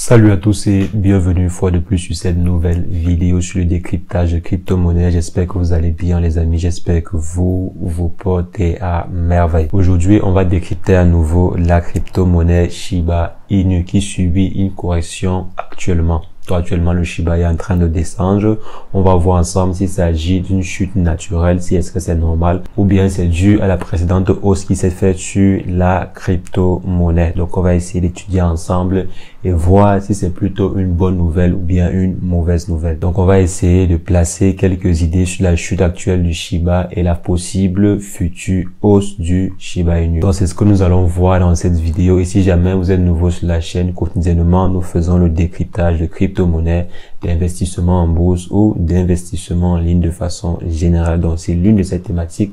Salut à tous et bienvenue une fois de plus sur cette nouvelle vidéo sur le décryptage de crypto-monnaie. J'espère que vous allez bien les amis, j'espère que vous portez à merveille. Aujourd'hui, on va décrypter à nouveau la crypto-monnaie Shiba Inu qui subit une correction actuellement. Actuellement, le Shiba est en train de descendre. On va voir ensemble s'il s'agit d'une chute naturelle, si est-ce que c'est normal ou bien c'est dû à la précédente hausse qui s'est faite sur la crypto-monnaie. Donc, on va essayer d'étudier ensemble et voir si c'est plutôt une bonne nouvelle ou bien une mauvaise nouvelle. Donc, on va essayer de placer quelques idées sur la chute actuelle du Shiba et la possible future hausse du Shiba Inu. Donc, c'est ce que nous allons voir dans cette vidéo. Et si jamais vous êtes nouveau sur la chaîne, quotidiennement, nous faisons le décryptage de crypto-monnaie, d'investissement en bourse ou d'investissement en ligne de façon générale. Donc, si l'une de ces thématiques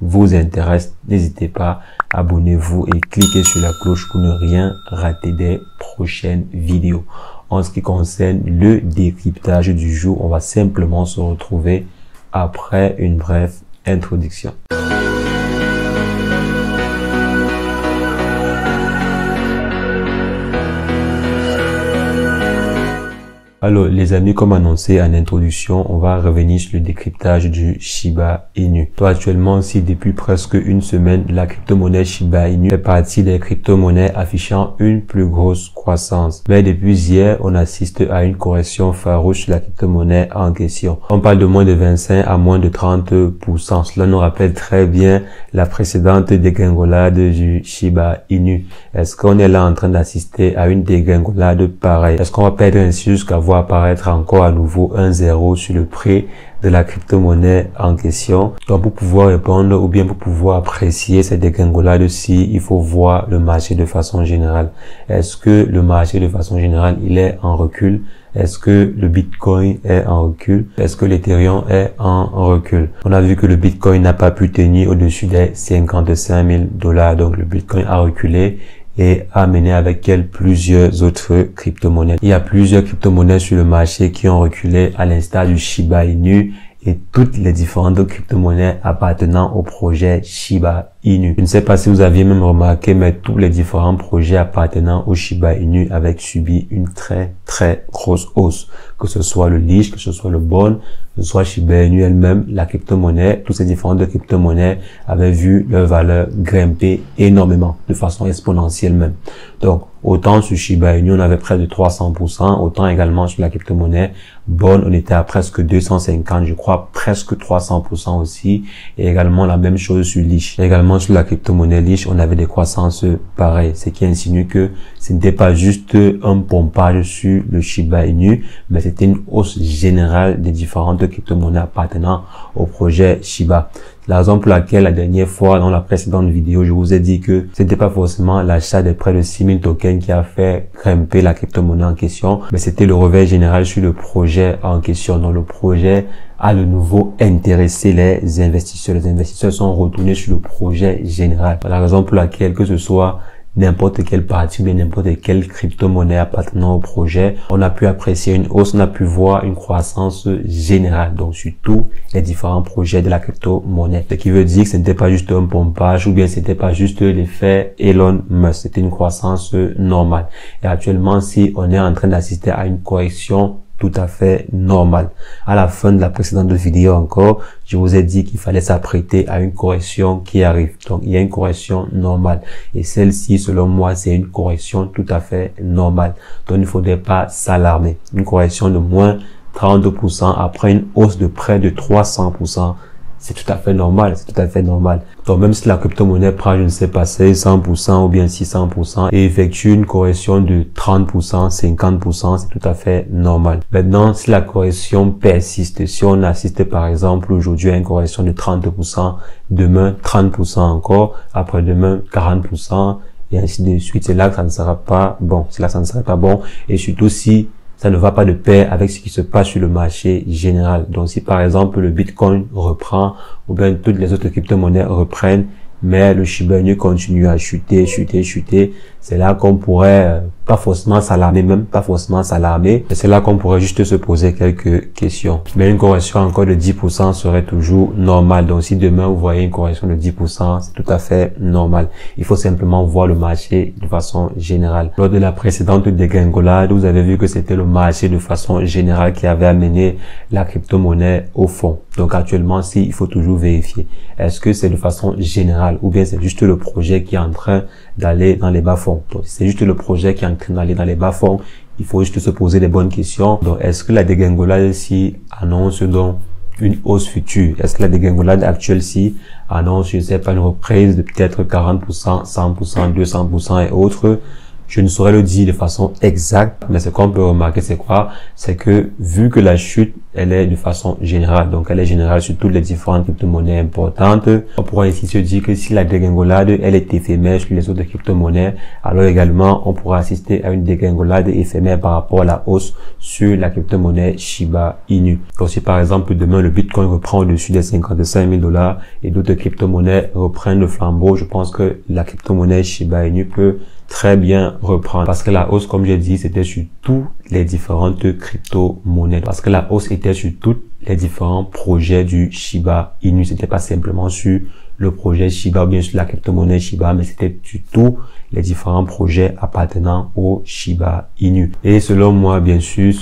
vous intéresse, n'hésitez pas, abonnez-vous et cliquez sur la cloche pour ne rien rater des prochaines vidéos. En ce qui concerne le décryptage du jour, on va simplement se retrouver après une brève introduction. Alors les amis, comme annoncé en introduction, on va revenir sur le décryptage du Shiba Inu. Actuellement, si depuis presque une semaine, la crypto-monnaie Shiba Inu fait partie des crypto-monnaies affichant une plus grosse croissance. Mais depuis hier, on assiste à une correction farouche sur la crypto-monnaie en question. On parle de moins de 25 à moins de 30%. Cela nous rappelle très bien la précédente dégringolade du Shiba Inu. Est-ce qu'on est là en train d'assister à une dégringolade pareille? Est-ce qu'on va perdre ainsi jusqu'à voir apparaître encore à nouveau un zéro sur le prix de la crypto-monnaie en question? Donc pour pouvoir répondre ou bien pour pouvoir apprécier cette dégringolade-ci, il faut voir le marché de façon générale. Est-ce que le marché de façon générale, il est en recul? Est-ce que le Bitcoin est en recul? Est-ce que l'Ethereum est en recul? On a vu que le Bitcoin n'a pas pu tenir au-dessus des 55 000 $. Donc le Bitcoin a reculé et a mené avec elle plusieurs autres crypto-monnaies. Il y a plusieurs crypto-monnaies sur le marché qui ont reculé à l'instar du Shiba Inu et toutes les différentes crypto-monnaies appartenant au projet Shiba Inu. Je ne sais pas si vous aviez même remarqué, mais tous les différents projets appartenant au Shiba Inu avaient subi une très grosse hausse. Que ce soit le Leash, que ce soit le Bond, que ce soit Shiba Inu elle-même, la crypto-monnaie, toutes ces différentes crypto-monnaies avaient vu leur valeur grimper énormément, de façon exponentielle même. Donc, autant sur Shiba Inu, on avait près de 300%, autant également sur la crypto-monnaie Bond, on était à presque 250, je crois, presque 300% aussi, et également la même chose sur Leash. Également sur la crypto-monnaie Leash, on avait des croissances pareilles, ce qui insinue que ce n'était pas juste un pompage sur le Shiba Inu, mais c'était une hausse générale des différentes crypto-monnaies appartenant au projet Shiba. La raison pour laquelle la dernière fois, dans la précédente vidéo, je vous ai dit que ce n'était pas forcément l'achat de près de 6000 tokens qui a fait grimper la crypto-monnaie en question, mais c'était le réveil général sur le projet en question. Donc le projet a de nouveau intéressé les investisseurs. Les investisseurs sont retournés sur le projet général. La raison pour laquelle, que ce soit n'importe quelle partie, mais n'importe quelle crypto-monnaie appartenant au projet, on a pu apprécier une hausse, on a pu voir une croissance générale, donc sur tous les différents projets de la crypto-monnaie. Ce qui veut dire que ce n'était pas juste un pompage ou bien c'était pas juste l'effet Elon Musk, c'était une croissance normale. Et actuellement, si on est en train d'assister à une correction tout à fait normal. À la fin de la précédente vidéo encore, je vous ai dit qu'il fallait s'apprêter à une correction qui arrive. Donc, il y a une correction normale. Et celle-ci, selon moi, c'est une correction tout à fait normale. Donc, il ne faudrait pas s'alarmer. Une correction de moins 30% après une hausse de près de 300%. C'est tout à fait normal, c'est tout à fait normal. Donc même si la crypto-monnaie prend, je ne sais pas, 100% ou bien 600% et effectue une correction de 30%, 50%, c'est tout à fait normal. Maintenant, si la correction persiste, si on assiste par exemple aujourd'hui à une correction de 30%, demain 30% encore, après-demain 40% et ainsi de suite, c'est là que ça ne sera pas bon. C'est là que ça ne sera pas bon et surtout si ça ne va pas de pair avec ce qui se passe sur le marché général. Donc, si par exemple le Bitcoin reprend ou bien toutes les autres crypto-monnaies reprennent, mais le Shiba Inu continue à chuter, c'est là qu'on pourrait pas forcément s'alarmer, même pas forcément s'alarmer, mais c'est là qu'on pourrait juste se poser quelques questions. Mais une correction encore de 10% serait toujours normale. Donc si demain vous voyez une correction de 10%, c'est tout à fait normal. Il faut simplement voir le marché de façon générale. Lors de la précédente dégringolade, vous avez vu que c'était le marché de façon générale qui avait amené la crypto-monnaie au fond. Donc actuellement, il faut toujours vérifier. Est-ce que c'est de façon générale ou bien c'est juste le projet qui est en train d'aller dans les bas-fonds? Donc c'est juste le projet qui est en train d'aller dans les bas-fonds. Il faut juste se poser les bonnes questions. Donc est-ce que la dégringolade ici annonce donc une hausse future? Est-ce que la dégringolade actuelle-ci annonce, je ne sais pas, une reprise de peut-être 40%, 100%, 200% et autres? Je ne saurais le dire de façon exacte, mais ce qu'on peut remarquer, c'est quoi? C'est que vu que la chute, elle est de façon générale, donc elle est générale sur toutes les différentes crypto-monnaies importantes, on pourra ici se dire que si la dégringolade, elle est éphémère sur les autres crypto-monnaies, alors également, on pourra assister à une dégringolade éphémère par rapport à la hausse sur la crypto-monnaie Shiba Inu. Donc si par exemple, demain, le Bitcoin reprend au-dessus des 55 000 $ et d'autres crypto-monnaies reprennent le flambeau, je pense que la crypto-monnaie Shiba Inu peut très bien reprendre parce que la hausse, comme j'ai dit, c'était sur tous les différentes crypto-monnaies, parce que la hausse était sur tous les différents projets du Shiba Inu. C'était pas simplement sur le projet Shiba ou bien sur la crypto-monnaie Shiba, mais c'était sur tous les différents projets appartenant au Shiba Inu. Et selon moi, bien sûr,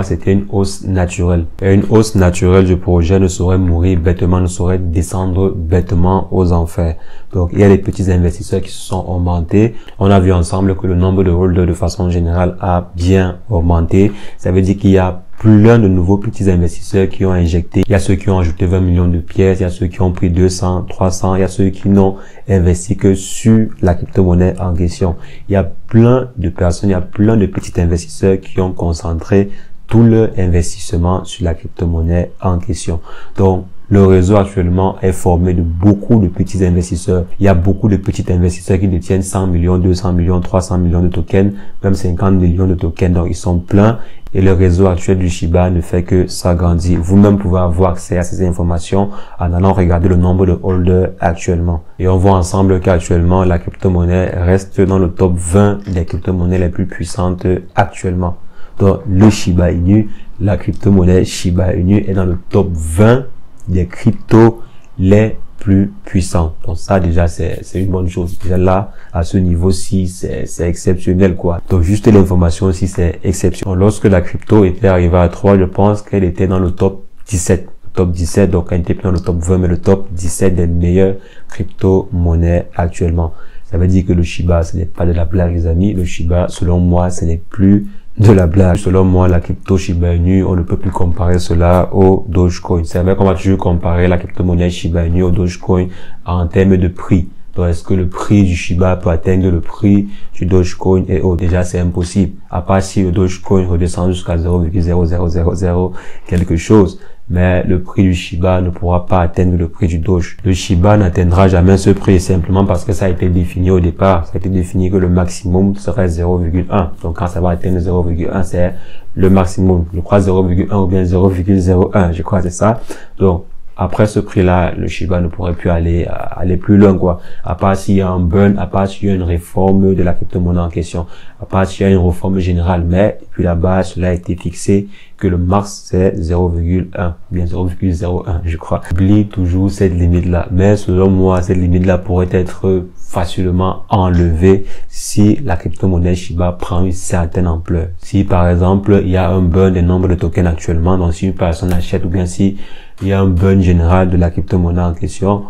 c'était une hausse naturelle. Et une hausse naturelle du projet ne saurait mourir bêtement, ne saurait descendre bêtement aux enfers. Donc, il y a les petits investisseurs qui se sont augmentés. On a vu ensemble que le nombre de holders de façon générale a bien augmenté. Ça veut dire qu'il y a plein de nouveaux petits investisseurs qui ont injecté. Il y a ceux qui ont ajouté 20 millions de pièces, il y a ceux qui ont pris 200, 300, il y a ceux qui n'ont investi que sur la crypto-monnaie en question. Il y a plein de personnes, il y a plein de petits investisseurs qui ont concentré tout leur investissement sur la crypto-monnaie en question. Donc, le réseau actuellement est formé de beaucoup de petits investisseurs. Il y a beaucoup de petits investisseurs qui détiennent 100 millions, 200 millions, 300 millions de tokens, même 50 millions de tokens. Donc, ils sont pleins et le réseau actuel du Shiba ne fait que s'agrandir. Vous-même pouvez avoir accès à ces informations en allant regarder le nombre de holders actuellement. Et on voit ensemble qu'actuellement, la crypto-monnaie reste dans le top 20 des crypto-monnaies les plus puissantes actuellement. Donc, le Shiba Inu, la crypto-monnaie Shiba Inu est dans le top 20 des cryptos les plus puissants. Donc ça déjà c'est une bonne chose. Déjà là à ce niveau-ci c'est exceptionnel quoi. Donc juste l'information aussi c'est exceptionnel. Lorsque la crypto était arrivée à 3, je pense qu'elle était dans le top 17. Top 17, donc elle était dans le top 20 mais le top 17 des meilleures crypto-monnaies actuellement. Ça veut dire que le Shiba ce n'est pas de la blague les amis. Le Shiba selon moi ce n'est plus de la blague. Selon moi, la crypto Shiba Inu, on ne peut plus comparer cela au Dogecoin. C'est vrai qu'on va toujours comparer la crypto-monnaie Shiba Inu au Dogecoin en termes de prix. Donc, est-ce que le prix du Shiba peut atteindre le prix du Dogecoin et autres? Déjà, c'est impossible. À part si le Dogecoin redescend jusqu'à 0,0000 quelque chose. Mais le prix du Shiba ne pourra pas atteindre le prix du Doge. Le Shiba n'atteindra jamais ce prix simplement parce que ça a été défini au départ. Ça a été défini que le maximum serait 0,1. Donc quand ça va atteindre 0,1, c'est le maximum. Je crois 0,1 ou bien 0,01. Je crois c'est ça. Donc après ce prix-là, le Shiba ne pourrait plus aller plus loin, quoi. À part s'il y a un burn, à part s'il y a une réforme de la crypto-monnaie en question, à part s'il y a une réforme générale. Mais, puis là-bas, cela a été fixé que le max, c'est 0,1, bien 0,01, je crois. Oublie toujours cette limite-là. Mais, selon moi, cette limite-là pourrait être facilement enlevée si la crypto-monnaie Shiba prend une certaine ampleur. Si, par exemple, il y a un burn des nombres de tokens actuellement, donc si une personne achète ou bien si il y a un burn général de la crypto-monnaie en question,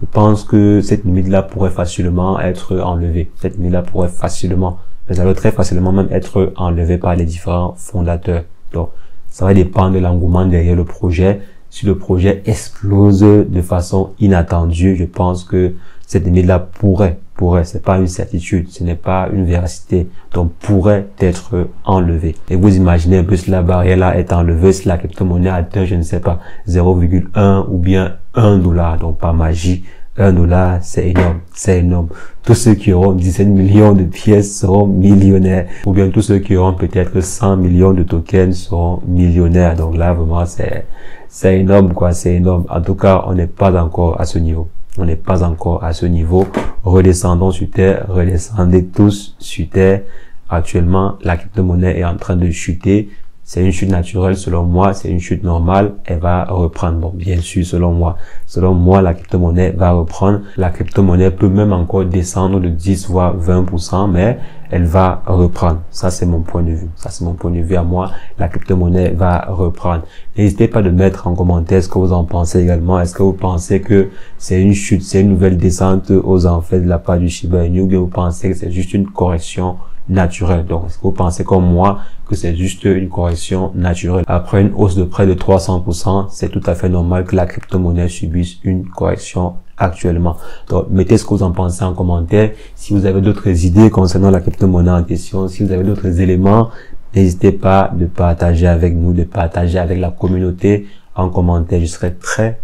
je pense que cette limite-là pourrait facilement être enlevée. Cette limite-là pourrait facilement, mais elle va très facilement même être enlevée par les différents fondateurs. Donc, ça va dépendre de l'engouement derrière le projet. Si le projet explose de façon inattendue, je pense que cette limite-là pourrait, c'est pas une certitude, ce n'est pas une véracité, donc pourrait être enlevée. Et vous imaginez un peu si la barrière-là est enlevée, si la crypto-monnaie atteint, je ne sais pas, 0,1 ou bien 1 $, donc par magie, 1 $, c'est énorme, c'est énorme. Tous ceux qui auront 17 millions de pièces seront millionnaires, ou bien tous ceux qui auront peut-être 100 millions de tokens seront millionnaires. Donc là, vraiment, c'est énorme, quoi, c'est énorme. En tout cas, on n'est pas encore à ce niveau. On n'est pas encore à ce niveau. Redescendons sur terre, redescendez tous sur terre. Actuellement, la crypto-monnaie est en train de chuter. C'est une chute naturelle selon moi, c'est une chute normale, elle va reprendre. Bon, bien sûr, selon moi, la crypto-monnaie va reprendre. La crypto-monnaie peut même encore descendre de 10 voire 20%, mais elle va reprendre. Ça, c'est mon point de vue. Ça, c'est mon point de vue à moi. La crypto-monnaie va reprendre. N'hésitez pas de mettre en commentaire ce que vous en pensez également. Est-ce que vous pensez que c'est une chute, c'est une nouvelle descente aux enfers de la part du Shiba Inu, ou bien vous pensez que c'est juste une correction naturelle? Donc, est-ce que vous pensez comme moi que c'est juste une correction naturelle? Après une hausse de près de 300%, c'est tout à fait normal que la crypto-monnaie subisse une correction actuellement. Donc, mettez ce que vous en pensez en commentaire. Si vous avez d'autres idées concernant la crypto-monnaie en question, si vous avez d'autres éléments, n'hésitez pas de partager avec nous, de partager avec la communauté en commentaire. Je serai très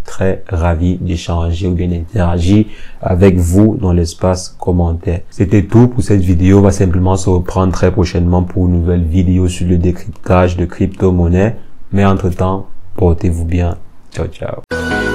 ravi d'échanger ou bien d'interagir avec vous dans l'espace commentaire. C'était tout pour cette vidéo. On va simplement se reprendre très prochainement pour une nouvelle vidéo sur le décryptage de crypto-monnaie. Mais entre-temps, portez-vous bien. Ciao, ciao.